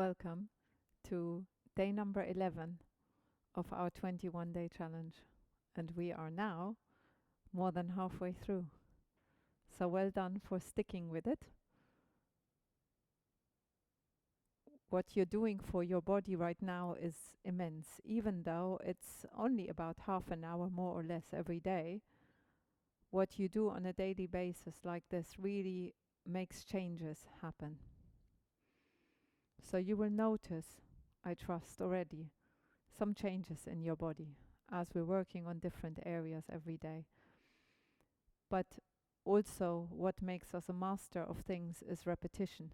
Welcome to day number 11 of our 21-day challenge. And we are now more than halfway through. So well done for sticking with it. What you're doing for your body right now is immense. Even though it's only about half an hour more or less every day, what you do on a daily basis like this really makes changes happen. So you will notice, I trust already, some changes in your body as we're working on different areas every day. But also what makes us a master of things is repetition.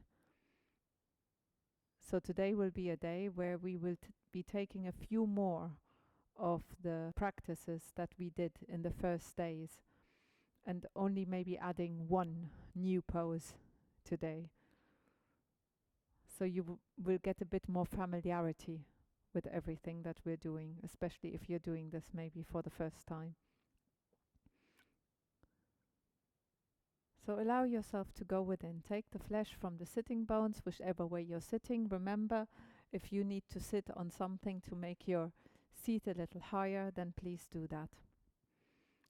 So today will be a day where we will be taking a few more of the practices that we did in the first days and only maybe adding one new pose today. So you will get a bit more familiarity with everything that we're doing, especially if you're doing this maybe for the first time. So allow yourself to go within. Take the flesh from the sitting bones, whichever way you're sitting. Remember, if you need to sit on something to make your seat a little higher, then please do that.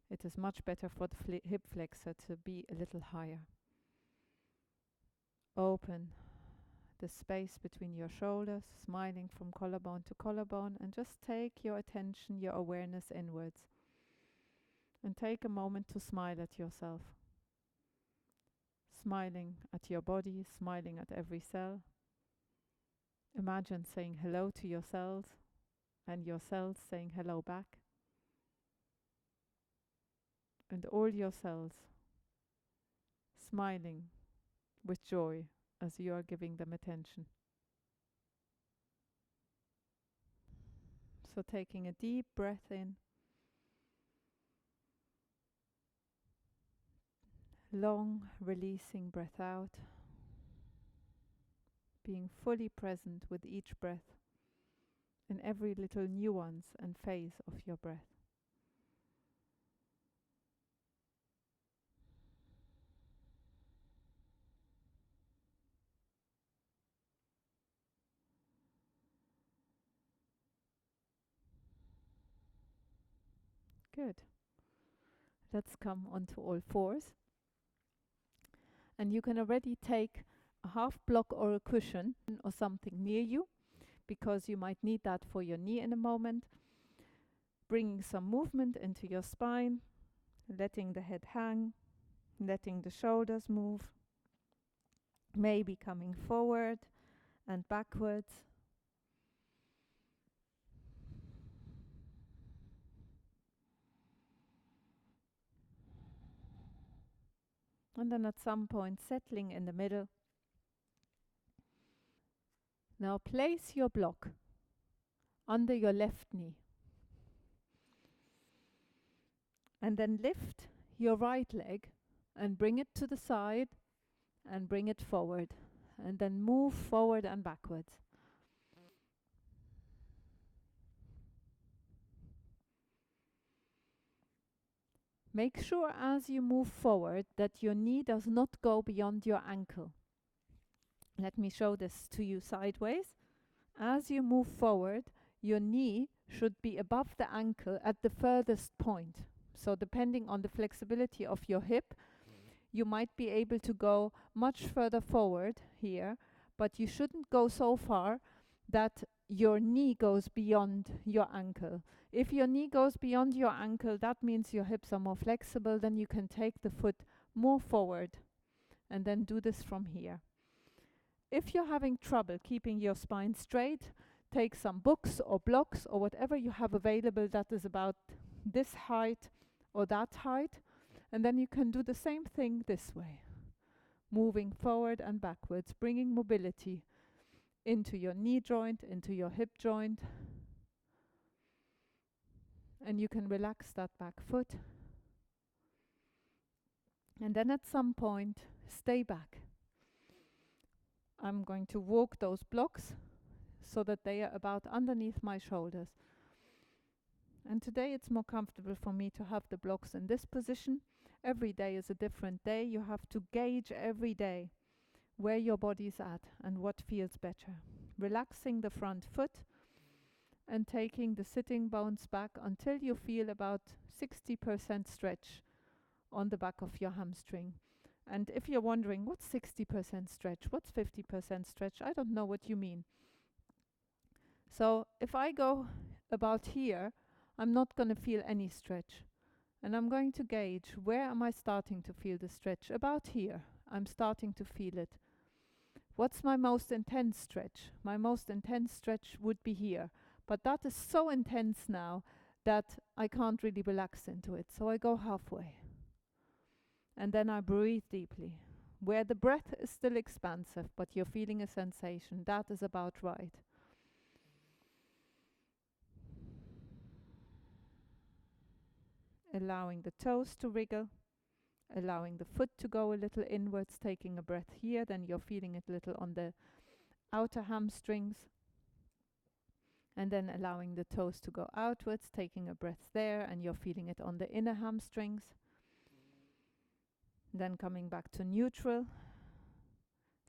It is much better for the hip flexor to be a little higher. Open the space between your shoulders, smiling from collarbone to collarbone, and just take your attention, your awareness inwards. And take a moment to smile at yourself. Smiling at your body, smiling at every cell. Imagine saying hello to your cells, and your cells saying hello back. And all your cells smiling with joy as you are giving them attention. So taking a deep breath in, long releasing breath out, being fully present with each breath in every little nuance and phase of your breath. Good. Let's come onto all fours. And you can already take a half block or a cushion or something near you, because you might need that for your knee in a moment. Bringing some movement into your spine, letting the head hang, letting the shoulders move, maybe coming forward and backwards. And then at some point settling in the middle. Now place your block under your left knee. And then lift your right leg and bring it to the side and bring it forward. And then move forward and backwards. Make sure as you move forward that your knee does not go beyond your ankle. Let me show this to you sideways. As you move forward, your knee should be above the ankle at the furthest point. So depending on the flexibility of your hip, you might be able to go much further forward here, but you shouldn't go so far that your knee goes beyond your ankle. If your knee goes beyond your ankle, that means your hips are more flexible. Then you can take the foot more forward and then do this from here. If you're having trouble keeping your spine straight, take some books or blocks or whatever you have available that is about this height or that height, and then you can do the same thing this way, moving forward and backwards, bringing mobility into your knee joint, into your hip joint, and you can relax that back foot. And then at some point, stay back. I'm going to walk those blocks so that they are about underneath my shoulders. And today it's more comfortable for me to have the blocks in this position. Every day is a different day. You have to gauge every day where your body's at and what feels better. relaxing the front foot and taking the sitting bones back until you feel about 60% stretch on the back of your hamstring. And if you're wondering, what's 60% stretch? What's 50% stretch? I don't know what you mean. So if I go about here, I'm not going to feel any stretch. And I'm going to gauge, where am I starting to feel the stretch? About here, I'm starting to feel it. What's my most intense stretch? My most intense stretch would be here. But that is so intense now that I can't really relax into it. So I go halfway. And then I breathe deeply. Where the breath is still expansive, but you're feeling a sensation, that is about right. Allowing the toes to wriggle, allowing the foot to go a little inwards, taking a breath here, then you're feeling it a little on the outer hamstrings, and then allowing the toes to go outwards, taking a breath there, and you're feeling it on the inner hamstrings. Then coming back to neutral,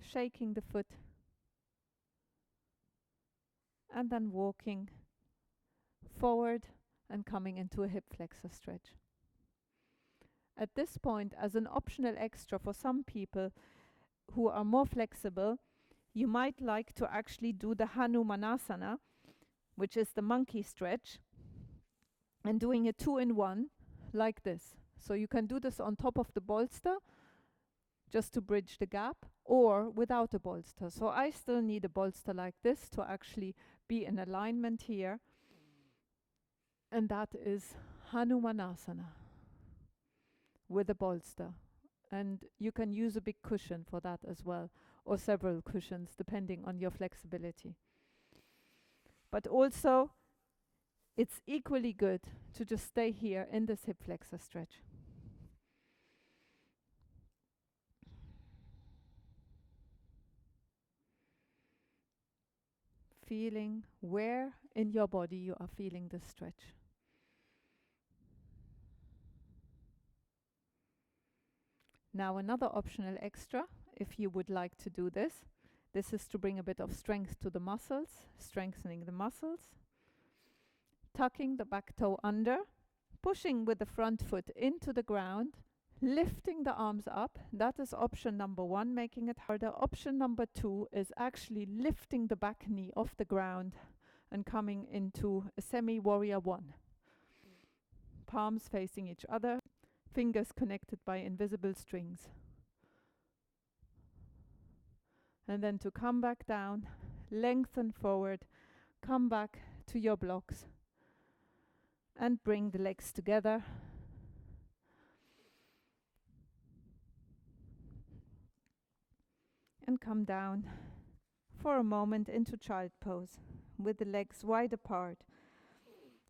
shaking the foot, and then walking forward and coming into a hip flexor stretch. At this point, as an optional extra for some people who are more flexible, you might like to actually do the Hanumanasana, which is the monkey stretch, and doing it 2 in 1 like this. So you can do this on top of the bolster just to bridge the gap, or without a bolster. So I still need a bolster like this to actually be in alignment here, and that is Hanumanasana with a bolster. And you can use a big cushion for that as well, or several cushions depending on your flexibility. But also it's equally good to just stay here in this hip flexor stretch. Feeling where in your body you are feeling this stretch. Now another optional extra, if you would like to do this, this is to bring a bit of strength to the muscles, strengthening the muscles. Tucking the back toe under, pushing with the front foot into the ground, lifting the arms up. That is option number 1, making it harder. Option number 2 is actually lifting the back knee off the ground and coming into a semi-warrior 1. Palms facing each other, fingers connected by invisible strings. And then to come back down, lengthen forward, come back to your blocks, and bring the legs together. And come down for a moment into child pose with the legs wide apart.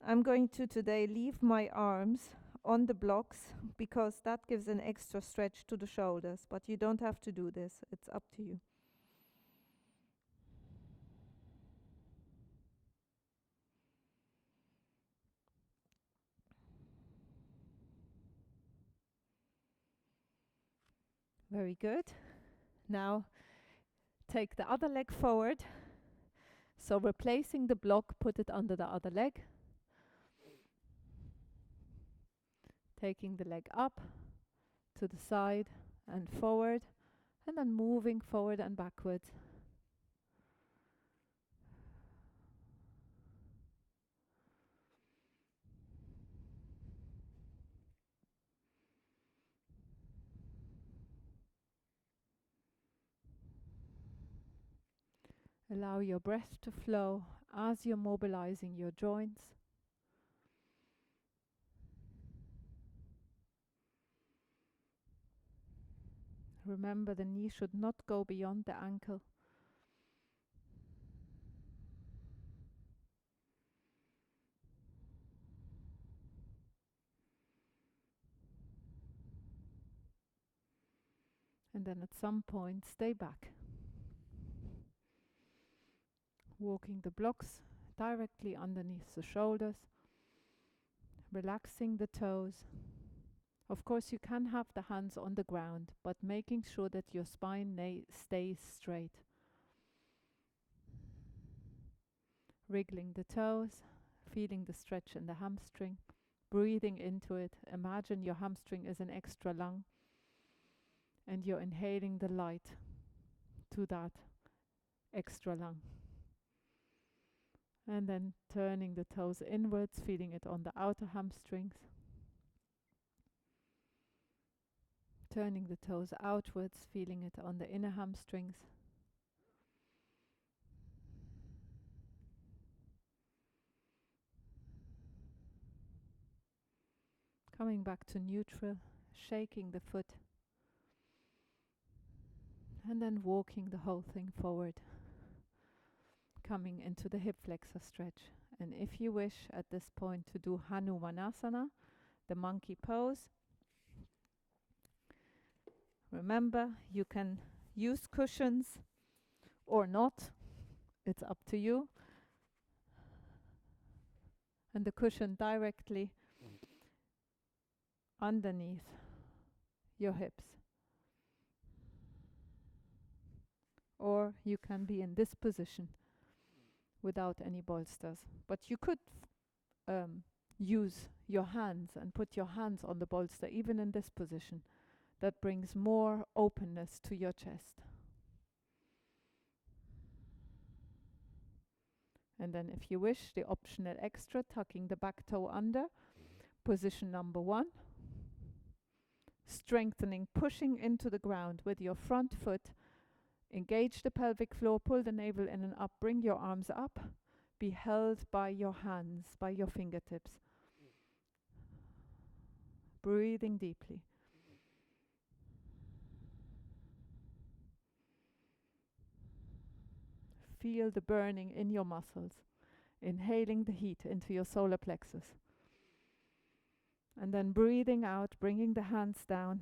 I'm going to today leave my arms on the blocks because that gives an extra stretch to the shoulders, but you don't have to do this, it's up to you. Very good. Now take the other leg forward. So replacing the block, put it under the other leg. Taking the leg up to the side and forward, and then moving forward and backwards. Allow your breath to flow as you're mobilizing your joints. Remember, the knee should not go beyond the ankle. And then at some point, stay back. Walking the blocks directly underneath the shoulders. Relaxing the toes. Of course, you can have the hands on the ground, but making sure that your spine stays straight. Wriggling the toes, feeling the stretch in the hamstring, breathing into it. Imagine your hamstring is an extra lung and you're inhaling the light to that extra lung. And then turning the toes inwards, feeling it on the outer hamstrings. Turning the toes outwards, feeling it on the inner hamstrings. Coming back to neutral, shaking the foot. And then walking the whole thing forward. Coming into the hip flexor stretch. And if you wish at this point to do Hanumanasana, the monkey pose, remember you can use cushions or not, it's up to you. And the cushion directly underneath your hips. Or you can be in this position without any bolsters. But you could use your hands and put your hands on the bolster even in this position. That brings more openness to your chest. And then if you wish, the optional extra, tucking the back toe under, position number 1. Strengthening, pushing into the ground with your front foot. Engage the pelvic floor, pull the navel in and up, bring your arms up, be held by your hands, by your fingertips. Breathing deeply. Feel the burning in your muscles, inhaling the heat into your solar plexus. And then breathing out, bringing the hands down,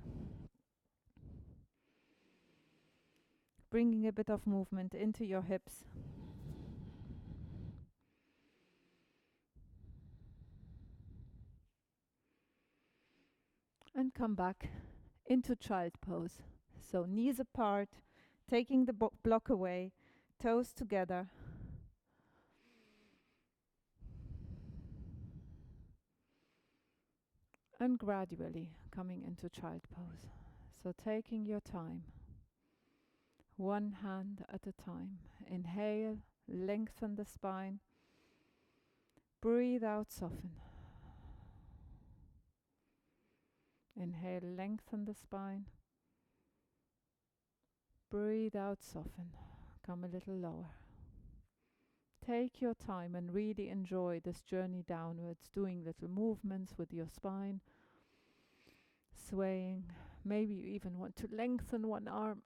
bringing a bit of movement into your hips. And come back into child pose. So knees apart, taking the block away, toes together. And gradually coming into child pose. So taking your time, one hand at a time. Inhale, lengthen the spine. Breathe out, soften. Inhale, lengthen the spine. Breathe out, soften. Come a little lower. Take your time and really enjoy this journey downwards, doing little movements with your spine, swaying. Maybe you even want to lengthen one arm.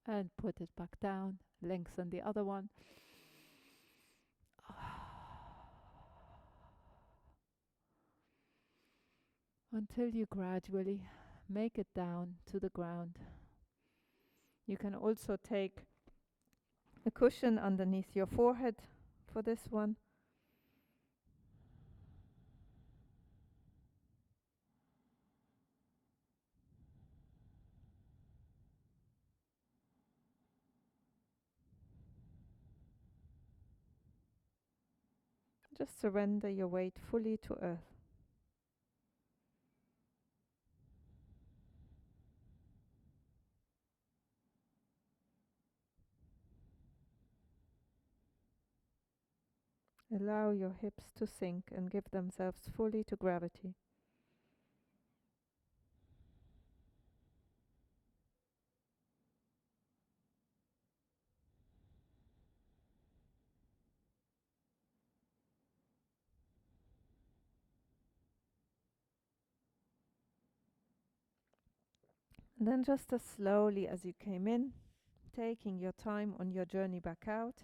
And put it back down. Lengthen the other one. Until you gradually make it down to the ground. You can also take a cushion underneath your forehead for this one. Just surrender your weight fully to earth. Allow your hips to sink and give themselves fully to gravity. And then just as slowly as you came in, taking your time on your journey back out.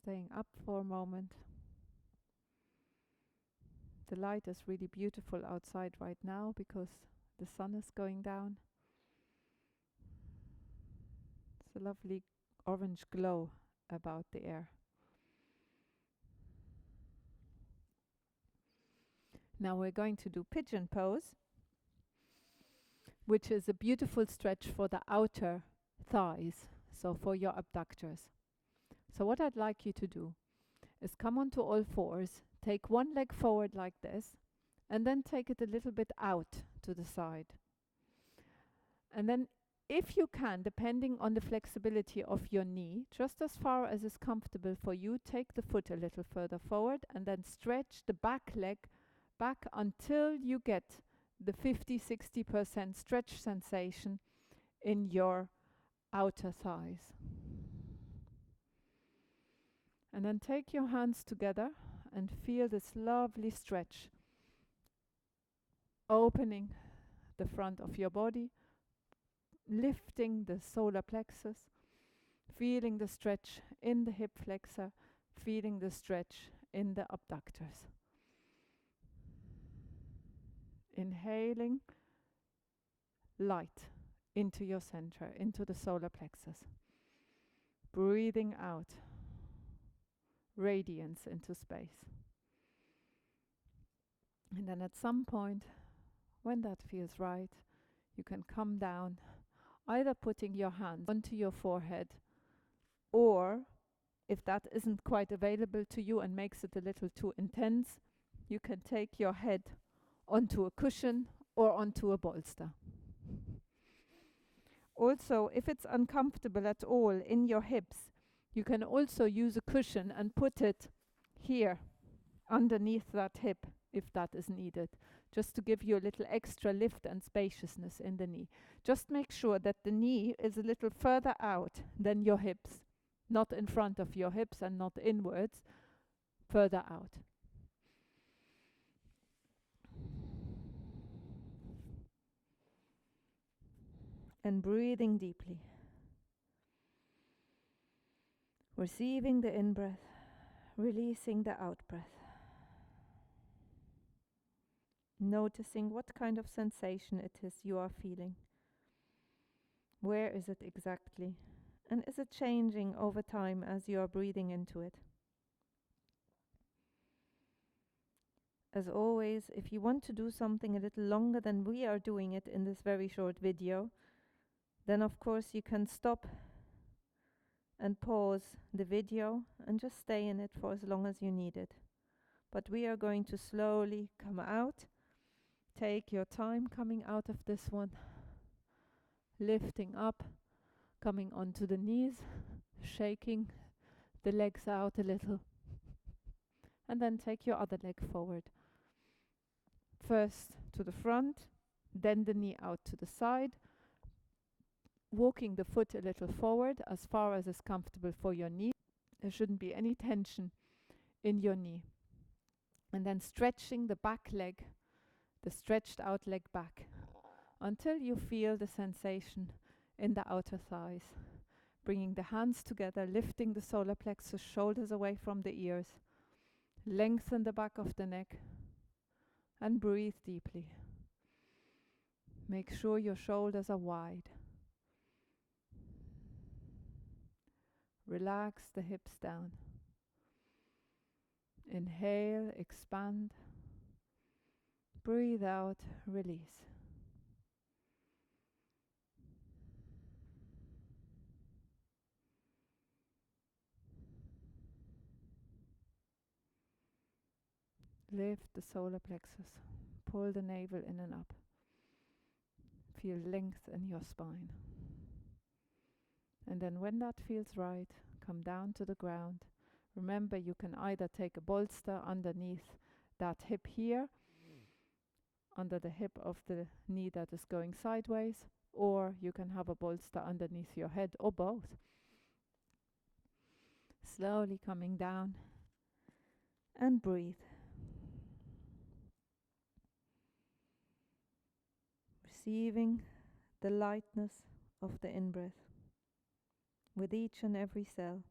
Staying up for a moment. The light is really beautiful outside right now because the sun is going down. It's a lovely orange glow about the air. Now we're going to do pigeon pose. which is a beautiful stretch for the outer thighs, so for your abductors. So what I'd like you to do is come onto all fours, take one leg forward like this, and then take it a little bit out to the side. And then, if you can, depending on the flexibility of your knee, just as far as is comfortable for you, take the foot a little further forward and then stretch the back leg back until you get the 50-60% stretch sensation in your outer thighs. And then take your hands together and feel this lovely stretch, opening the front of your body, lifting the solar plexus, feeling the stretch in the hip flexor, feeling the stretch in the abductors. Inhaling light into your center, into the solar plexus. Breathing out radiance into space. And then at some point, when that feels right, you can come down, either putting your hands onto your forehead, or if that isn't quite available to you and makes it a little too intense, you can take your head onto a cushion or onto a bolster. Also, if it's uncomfortable at all in your hips, you can also use a cushion and put it here underneath that hip if that is needed, just to give you a little extra lift and spaciousness in the knee. Just make sure that the knee is a little further out than your hips, not in front of your hips and not inwards, further out. And breathing deeply. Receiving the in-breath, releasing the out-breath. Noticing what kind of sensation it is you are feeling. Where is it exactly? And is it changing over time as you are breathing into it? As always, if you want to do something a little longer than we are doing it in this very short video, then of course you can stop and pause the video and just stay in it for as long as you need it. But we are going to slowly come out. Take your time coming out of this one. Lifting up, coming onto the knees, shaking the legs out a little. And then take your other leg forward. First to the front, then the knee out to the side. Walking the foot a little forward as far as is comfortable for your knee. There shouldn't be any tension in your knee. And then stretching the back leg, the stretched out leg back, until you feel the sensation in the outer thighs. Bringing the hands together, lifting the solar plexus, shoulders away from the ears. Lengthen the back of the neck and breathe deeply. Make sure your shoulders are wide. Relax the hips down. Inhale, expand. Breathe out, release. Lift the solar plexus. Pull the navel in and up. Feel length in your spine. And then when that feels right, come down to the ground. Remember, you can either take a bolster underneath that hip here, under the hip of the knee that is going sideways, or you can have a bolster underneath your head, or both. Slowly coming down and breathe. Receiving the lightness of the in-breath with each and every cell.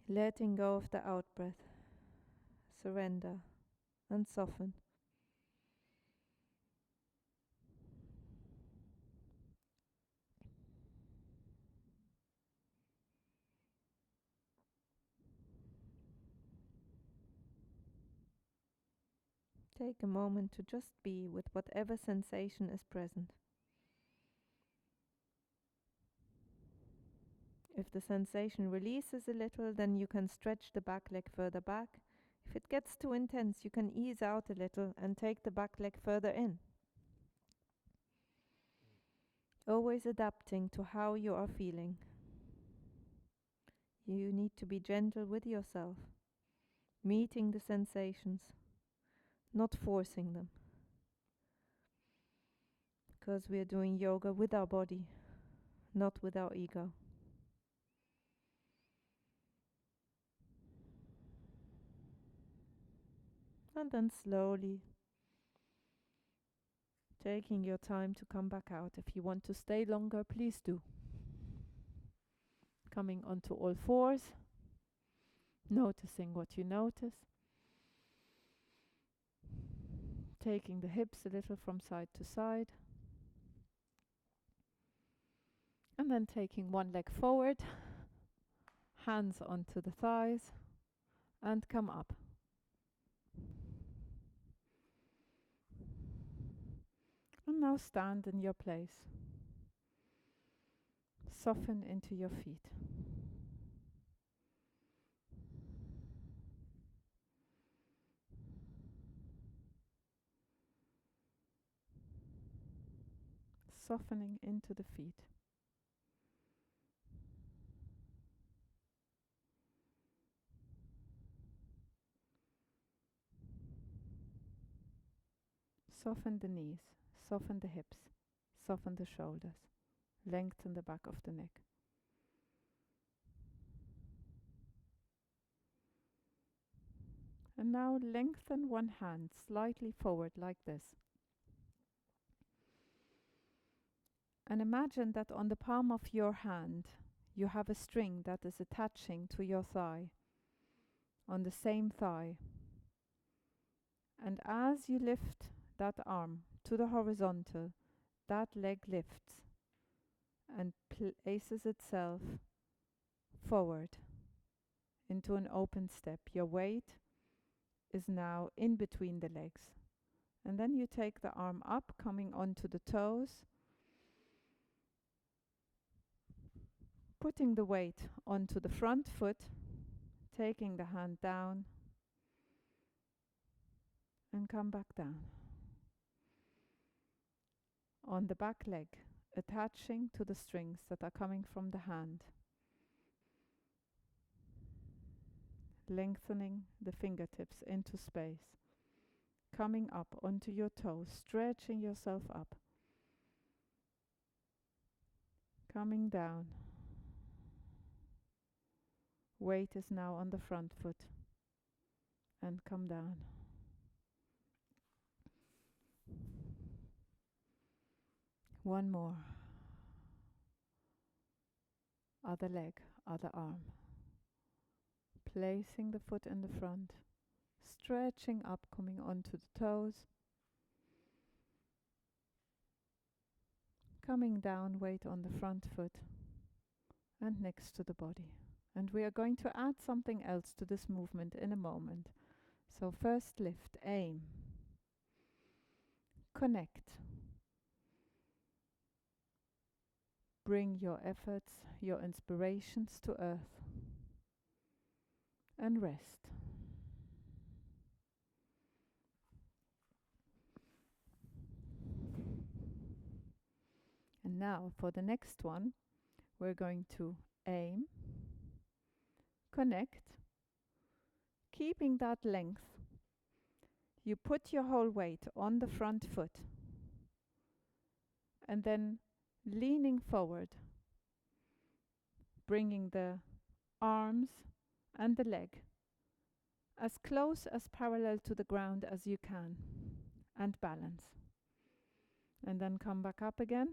Letting go of the out-breath. Surrender and soften. Take a moment to just be with whatever sensation is present. If the sensation releases a little, then you can stretch the back leg further back. If it gets too intense, you can ease out a little and take the back leg further in. Always adapting to how you are feeling. You need to be gentle with yourself, meeting the sensations, not forcing them. Because we are doing yoga with our body, not with our ego. And then slowly taking your time to come back out. If you want to stay longer, please do. Coming onto all fours, noticing what you notice. Taking the hips a little from side to side. And then taking one leg forward, hands onto the thighs, and come up. And now stand in your place. Soften into your feet. Softening into the feet. Soften the knees, soften the hips, soften the shoulders, lengthen the back of the neck. And now lengthen one hand slightly forward like this. And imagine that on the palm of your hand you have a string that is attaching to your thigh, on the same thigh. And as you lift that arm to the horizontal, that leg lifts and places itself forward into an open step. Your weight is now in between the legs. And then you take the arm up, coming onto the toes, putting the weight onto the front foot, taking the hand down, and come back down. On the back leg, attaching to the strings that are coming from the hand. Lengthening the fingertips into space. Coming up onto your toes, stretching yourself up. Coming down. Weight is now on the front foot. And come down. One more. Other leg, other arm. Placing the foot in the front. Stretching up, coming onto the toes. Coming down, weight on the front foot. And next to the body. And we are going to add something else to this movement in a moment. So first lift, aim. Connect. Bring your efforts, your inspirations to earth. And rest. And now for the next one, we're going to aim, connect, keeping that length. You put your whole weight on the front foot and then leaning forward, bringing the arms and the leg as close as parallel to the ground as you can, and balance. And then come back up again.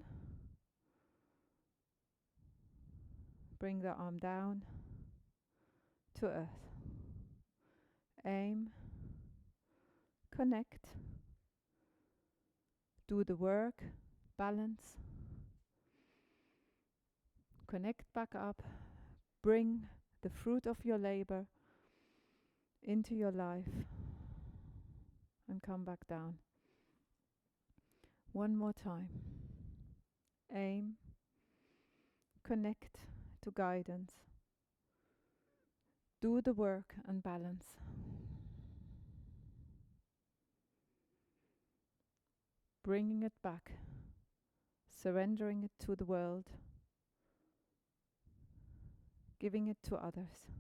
Bring the arm down to earth. Aim, connect, do the work, balance, connect back up, bring the fruit of your labor into your life, and come back down. One more time. Aim, connect to guidance. Do the work and balance. Bringing it back, surrendering it to the world, giving it to others,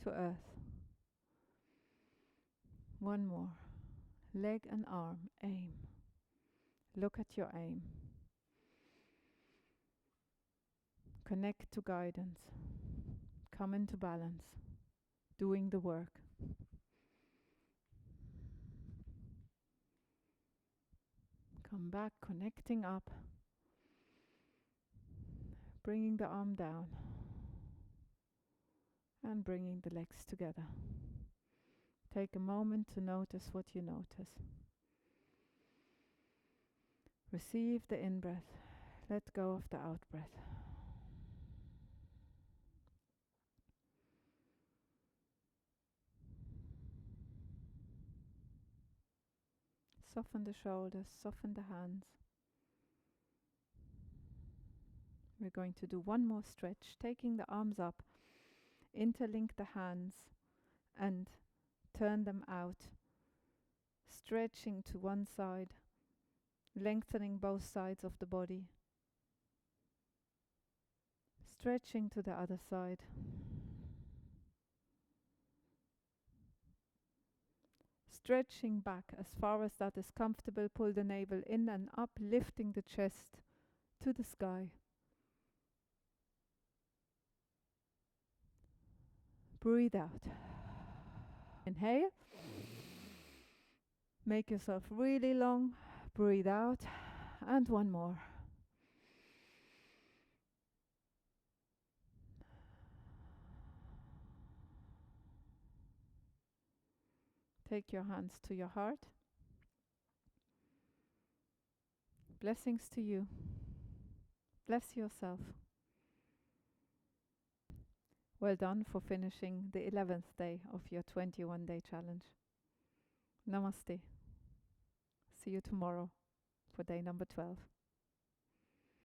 to earth. One more. Leg and arm, aim. Look at your aim. Connect to guidance. Come into balance. Doing the work. Come back, connecting up. Bringing the arm down. And bringing the legs together. Take a moment to notice what you notice. Receive the in-breath. Let go of the out-breath. Soften the shoulders, soften the hands. We're going to do one more stretch, taking the arms up, interlink the hands and turn them out, stretching to one side, lengthening both sides of the body, stretching to the other side. Stretching back as far as that is comfortable, pull the navel in and up, lifting the chest to the sky. Breathe out. Inhale. Make yourself really long. Breathe out. And one more. Take your hands to your heart. Blessings to you. Bless yourself. Well done for finishing the 11th day of your 21-day challenge. Namaste. See you tomorrow for day number 12.